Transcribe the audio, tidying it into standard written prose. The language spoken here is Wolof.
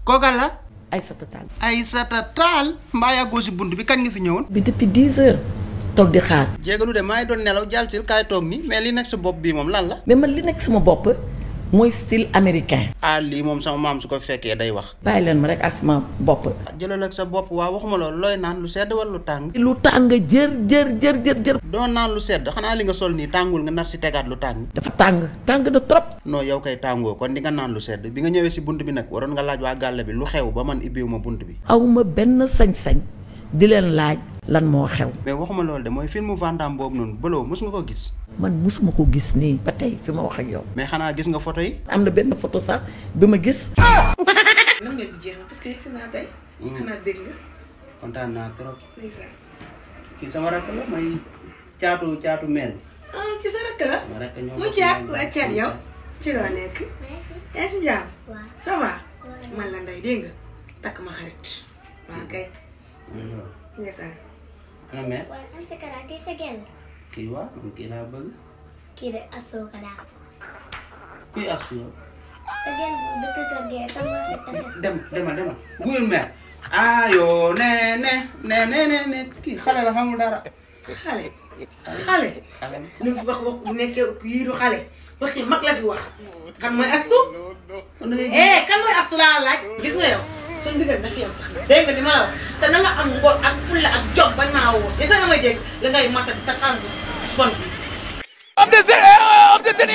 kooka la. Aïssata Tall. Aïssata Tall mbaa yàggoo si bunt bi kañ nga fi ñëwoon. bi depuis 10 heures toog di xaar. jéegalu de maa ngi doon nelaw jàll ci kaay toog nii mais li nekk sa bopp bii moom lan la. mais man li nekk sama bopp mooy style américain. ah lii moom sama maam su ko fekkee day wax. bàyyi leen ma rek ak sama bopp. jëlal ak sa bopp waaw waxuma loolu looy naan lu sedd wala lu tàng. lu tàng jër. doo naan lu sedd xanaa li nga sol nii tàngul nga nar si tegaat lu tàng. dafa tàng de trop. non yow kay tàngoo kon di nga naan lu sedd bi nga ñëwee si bunt bi nag waroon nga laaj waa gàlle bi lu xew ba man ibbiwuma bunt bi. awma benn sañ-sañ di leen laaj lan moo xew. mais waxuma loolu de mooy filmu Vandam boobu noonu bëloo mos nga ko gis. man musuma ko gis nii ba tey fi ma wax ak yow. mais xanaa gis nga photo yi. am na benn photo sax bi ma gis. nan nga bi jeex na parce que yegsi naa tey. xanaa dégg nga. kontaan naa trop. kii sama rakk la may caatu meel. ah kii sa rakk la. ma rakk ñoo mu caat waa caat yow. ci loo nekk. yaa si jàmm. ça va. man la Ndeye dégg nga takk ma xarit. waa kay. ndeysaan. ana meel. waaye am sa kara kii sa gel. kii waa man kii laa bëgg. kii de asoo ka daa. kuy assuré. sa gel bu dëkk kër gee tam nga fekk demal guyul meel. ah yoo ne kii xale la xamul dara. xale. lu mu fi wax bu nekkee yii du xale. parce que mag la fi wax. kan mooy astu. kan mooy astu laa laaj. gis nga yow. suñu diggante dafa yem sax dégg nga li ma la wax te na nga am ngor ak fulla ak jom bañ maa woo gis nga may dégg da ngay matal sa tànk bon bi. am de teni